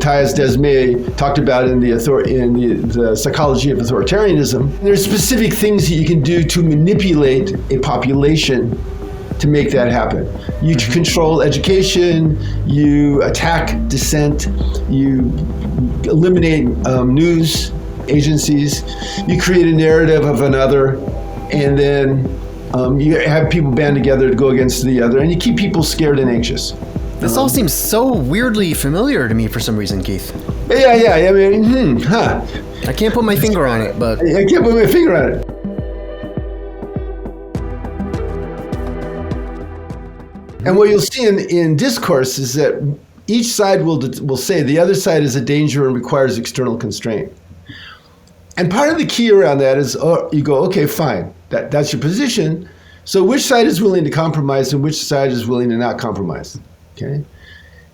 Matthias Desmet talked about in the psychology of authoritarianism. There's specific things that you can do to manipulate a population to make that happen. You control education, you attack dissent, you eliminate news agencies, you create a narrative of another, and then you have people band together to go against the other, and you keep people scared and anxious. This all seems so weirdly familiar to me for some reason, Keith. Yeah. I mean, I can't put my finger on it, but... I can't put my finger on it. And what you'll see in discourse is that each side will say the other side is a danger and requires external constraint. And part of the key around that is, you go, okay, fine, that's your position. So which side is willing to compromise and which side is willing to not compromise? Okay.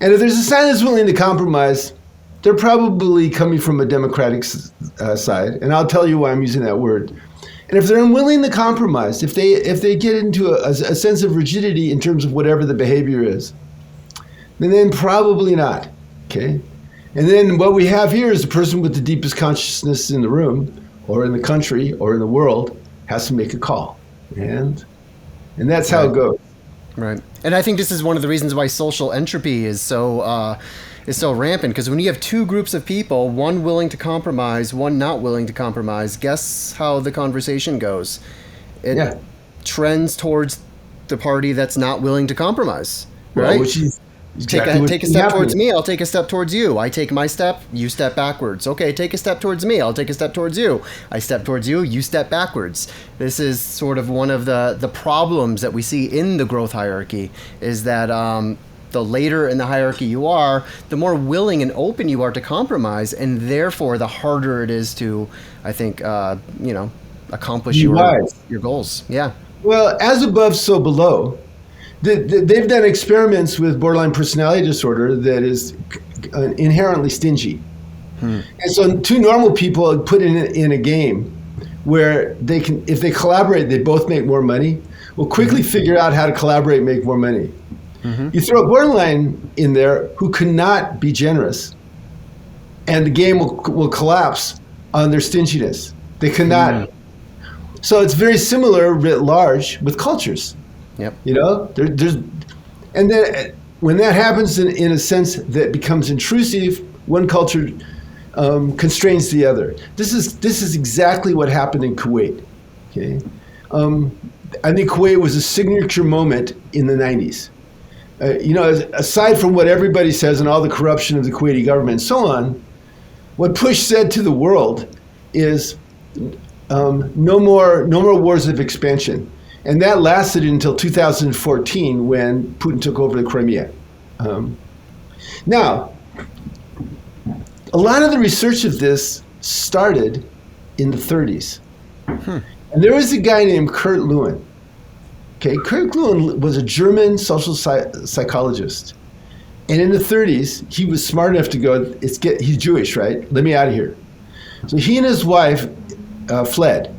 And if there's a side that's willing to compromise, they're probably coming from a democratic side. And I'll tell you why I'm using that word. And if they're unwilling to compromise, if they get into a sense of rigidity in terms of whatever the behavior is, then probably not. Okay. And then what we have here is the person with the deepest consciousness in the room, or in the country, or in the world, has to make a call. And that's how it goes. Right. And I think this is one of the reasons why social entropy is so rampant, because when you have two groups of people, one willing to compromise, one not willing to compromise, guess how the conversation goes? It trends towards the party that's not willing to compromise, right? Which is exactly take a step towards me, I'll take a step towards you. I take my step, you step backwards. Okay, take a step towards me, I'll take a step towards you. I step towards you, you step backwards. This is sort of one of the problems that we see in the growth hierarchy, is that the later in the hierarchy you are, the more willing and open you are to compromise, and therefore the harder it is to, I think, accomplish your goals. Yeah. Well, as above, so below. They've done experiments with borderline personality disorder that is inherently stingy. And so two normal people are put in a game where they can, if they collaborate, they both make more money. We'll quickly figure out how to collaborate and make more money. You throw a borderline in there who cannot be generous, and the game will collapse on their stinginess. They cannot. So it's very similar writ large with cultures. Yep. You know, and then when that happens in a sense that becomes intrusive, one culture constrains the other. This is exactly what happened in Kuwait. Okay, I think Kuwait was a signature moment in the 90s. Aside from what everybody says and all the corruption of the Kuwaiti government and so on, what Bush said to the world is no more wars of expansion. And that lasted until 2014 when Putin took over the Crimea. Now, a lot of the research of this started in the 30s. And there was a guy named Kurt Lewin. Okay, Kurt Lewin was a German social psychologist. And in the 30s, he was smart enough to go, he's Jewish, right? Let me out of here. So he and his wife fled.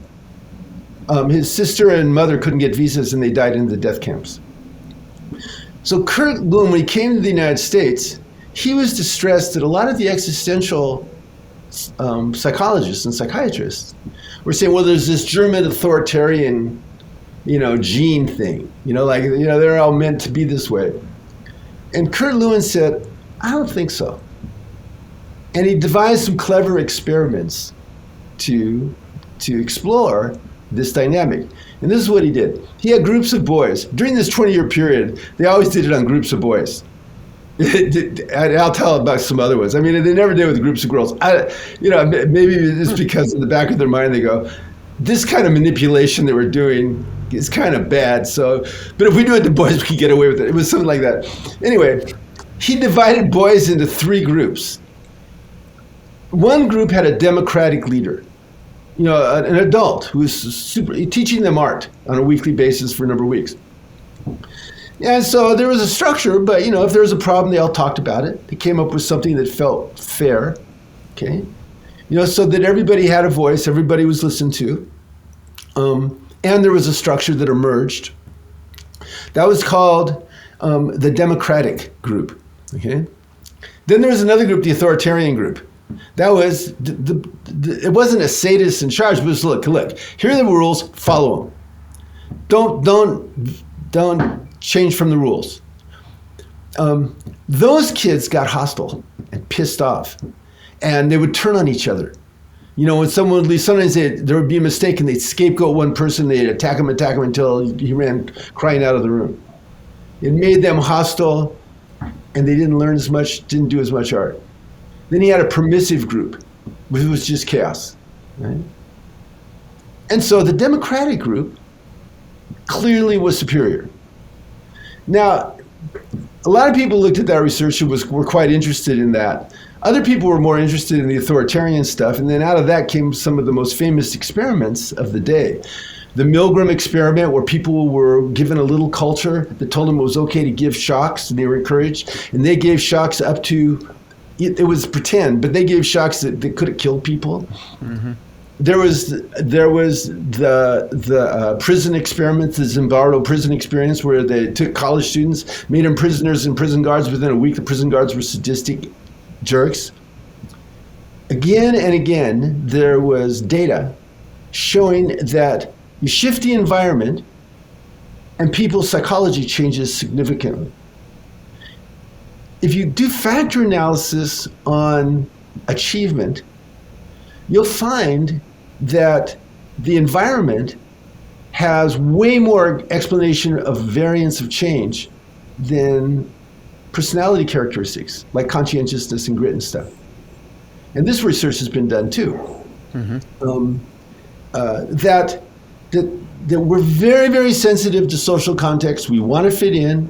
His sister and mother couldn't get visas and they died in the death camps. So Kurt Lewin, when he came to the United States, he was distressed that a lot of the existential psychologists and psychiatrists were saying, well, there's this German authoritarian, gene thing, they're all meant to be this way. And Kurt Lewin said, I don't think so. And he devised some clever experiments to explore this dynamic. And this is what he did. He had groups of boys. During this 20-year period, they always did it on groups of boys. I'll tell about some other ones. I mean, they never did with groups of girls. Maybe it's because in the back of their mind they go, this kind of manipulation that we're doing is kind of bad. So, but if we do it to boys, we can get away with it. It was something like that. Anyway, he divided boys into three groups. One group had a democratic leader. An adult who was teaching them art on a weekly basis for a number of weeks. And so there was a structure, but if there was a problem, they all talked about it. They came up with something that felt fair, okay? So that everybody had a voice, everybody was listened to. And there was a structure that emerged. That was called the democratic group, okay? Then there was another group, the authoritarian group. That was, it wasn't a sadist in charge, but it was, look, here are the rules, follow them. Don't change from the rules. Those kids got hostile and pissed off, and they would turn on each other. You know, when someone would leave, sometimes there would be a mistake and they'd scapegoat one person, they'd attack him until he ran crying out of the room. It made them hostile, and they didn't learn as much, didn't do as much art. Then he had a permissive group, which was just chaos, right? And so the democratic group clearly was superior. Now, a lot of people looked at that research and were quite interested in that. Other people were more interested in the authoritarian stuff, and then out of that came some of the most famous experiments of the day. The Milgram experiment, where people were given a little culture that told them it was okay to give shocks, and they were encouraged, and they gave shocks up to, it was pretend, but they gave shocks that could have killed people. Mm-hmm. There was the prison experiment, the Zimbardo prison experience, where they took college students, made them prisoners and prison guards. Within a week, the prison guards were sadistic jerks. Again and again, there was data showing that you shift the environment and people's psychology changes significantly. If you do factor analysis on achievement, you'll find that the environment has way more explanation of variance of change than personality characteristics like conscientiousness and grit and stuff. And this research has been done too. Mm-hmm. That we're very, very sensitive to social context. We want to fit in.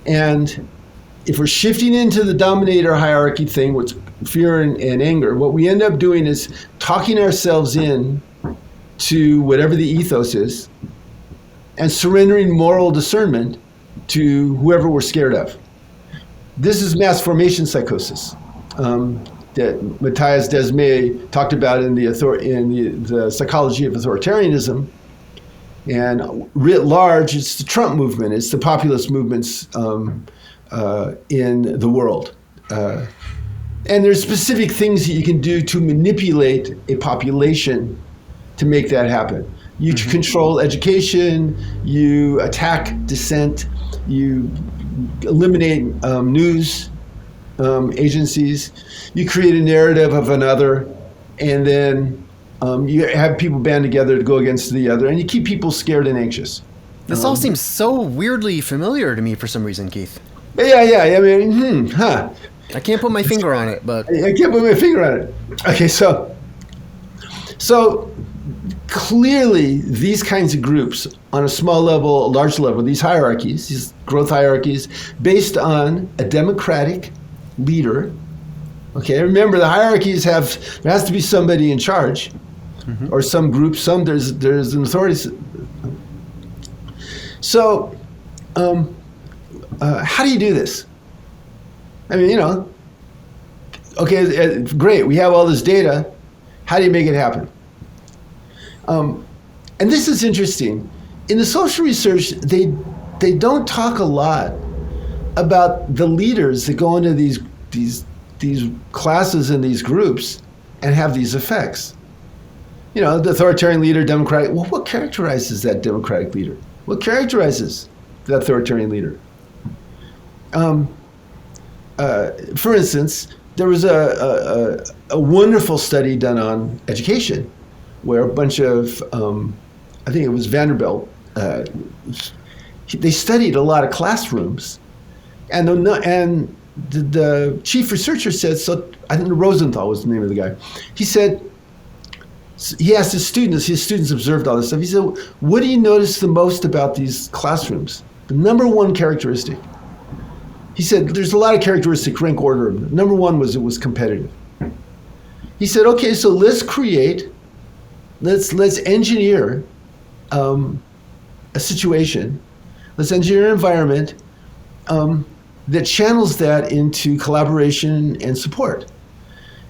And if we're shifting into the dominator hierarchy thing, what's fear and anger, what we end up doing is talking ourselves in to whatever the ethos is and surrendering moral discernment to whoever we're scared of. This is mass formation psychosis that Matthias Desmet talked about in the psychology of authoritarianism. And writ large, it's the Trump movement, it's the populist movements in the world. And there's specific things that you can do to manipulate a population to make that happen. You mm-hmm. control education, you attack dissent, you eliminate news agencies, you create a narrative of another, and then you have people band together to go against the other, and you keep people scared and anxious. This all seems so weirdly familiar to me for some reason, Keith. Yeah. I mean, I can't put my finger on it, but I can't put my finger on it. Okay, so clearly these kinds of groups on a small level, a large level, these hierarchies, these growth hierarchies, based on a democratic leader. Okay, remember the hierarchies there has to be somebody in charge, mm-hmm. or some group, there's an authority. So, how do you do this? I mean, okay, great, we have all this data. How do you make it happen? And this is interesting. In the social research, they don't talk a lot about the leaders that go into these classes and these groups and have these effects. The authoritarian leader, democratic. Well, what characterizes that democratic leader? What characterizes the authoritarian leader? For instance, there was a wonderful study done on education, where a bunch of, I think it was Vanderbilt, they studied a lot of classrooms, and the chief researcher said, so I think Rosenthal was the name of the guy. He said, he asked his students observed all this stuff. He said, what do you notice the most about these classrooms? The number one characteristic. He said, there's a lot of characteristics, rank order. Number one was it was competitive. He said, okay, so let's engineer a situation, let's engineer an environment that channels that into collaboration and support.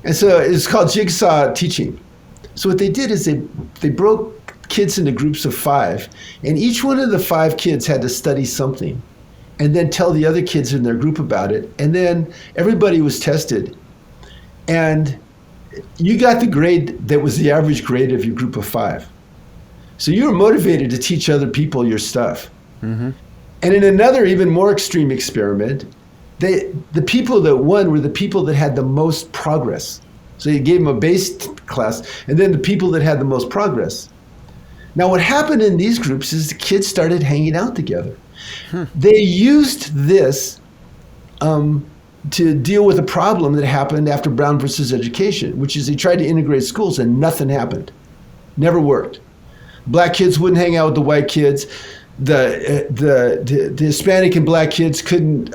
And so it's called jigsaw teaching. So what they did is they broke kids into groups of 5, and each one of the 5 kids had to study something and then tell the other kids in their group about it. And then everybody was tested. And you got the grade that was the average grade of your group of 5. So you were motivated to teach other people your stuff. Mm-hmm. And in another even more extreme experiment, the people that won were the people that had the most progress. So you gave them a base class, and then the people that had the most progress. Now what happened in these groups is the kids started hanging out together. They used this to deal with a problem that happened after Brown versus Education, which is they tried to integrate schools and nothing happened. Never worked. Black kids wouldn't hang out with the white kids. The Hispanic and black kids couldn't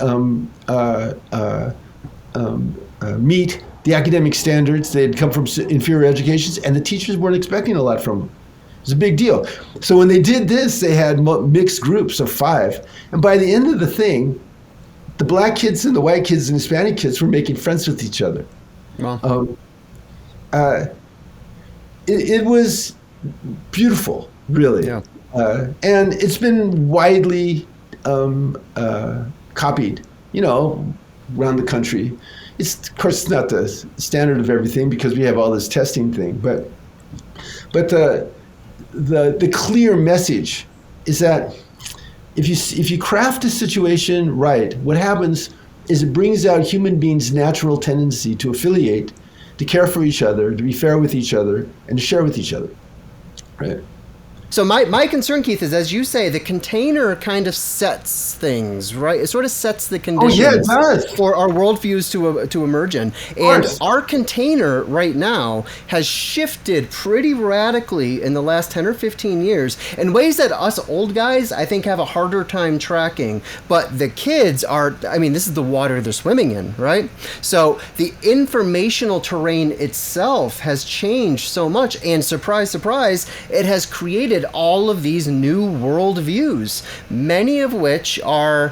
meet the academic standards. They had come from inferior educations, and the teachers weren't expecting a lot from them. It was a big deal. So when they did this, they had mixed groups of 5. And by the end of the thing, the black kids and the white kids and Hispanic kids were making friends with each other. Wow. It was beautiful, really. Yeah. And it's been widely copied, around the country. Of course, it's not the standard of everything because we have all this testing thing, but the clear message is that if you craft a situation right, what happens is it brings out human beings' natural tendency to affiliate, to care for each other, to be fair with each other, and to share with each other, right? So my concern, Keith, is, as you say, the container kind of sets things, right? It sort of sets the conditions for our worldviews to emerge in. And our container right now has shifted pretty radically in the last 10 or 15 years in ways that us old guys, I think, have a harder time tracking. But the kids this is the water they're swimming in, right? So the informational terrain itself has changed so much. And surprise, surprise, it has created all of these new worldviews, many of which are,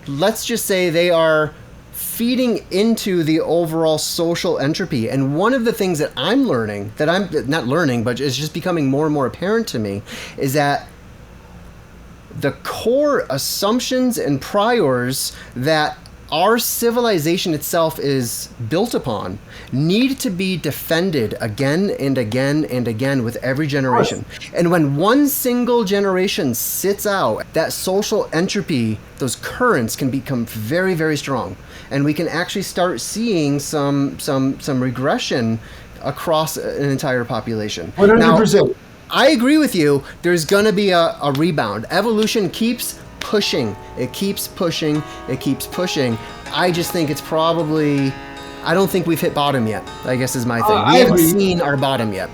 let's just say, they are feeding into the overall social entropy. And one of the things that I'm learning, that I'm not learning, but is just becoming more and more apparent to me, is that the core assumptions and priors that our civilization itself is built upon need to be defended again and again and again with every generation. And when one single generation sits out, that social entropy, those currents can become very, very strong. And we can actually start seeing some regression across an entire population. 100%. Now, I agree with you. There's going to be a rebound. Evolution keeps pushing. It keeps pushing. It keeps pushing. I just think it's probably, I don't think we've hit bottom yet, I guess is my thing. We haven't seen our bottom yet.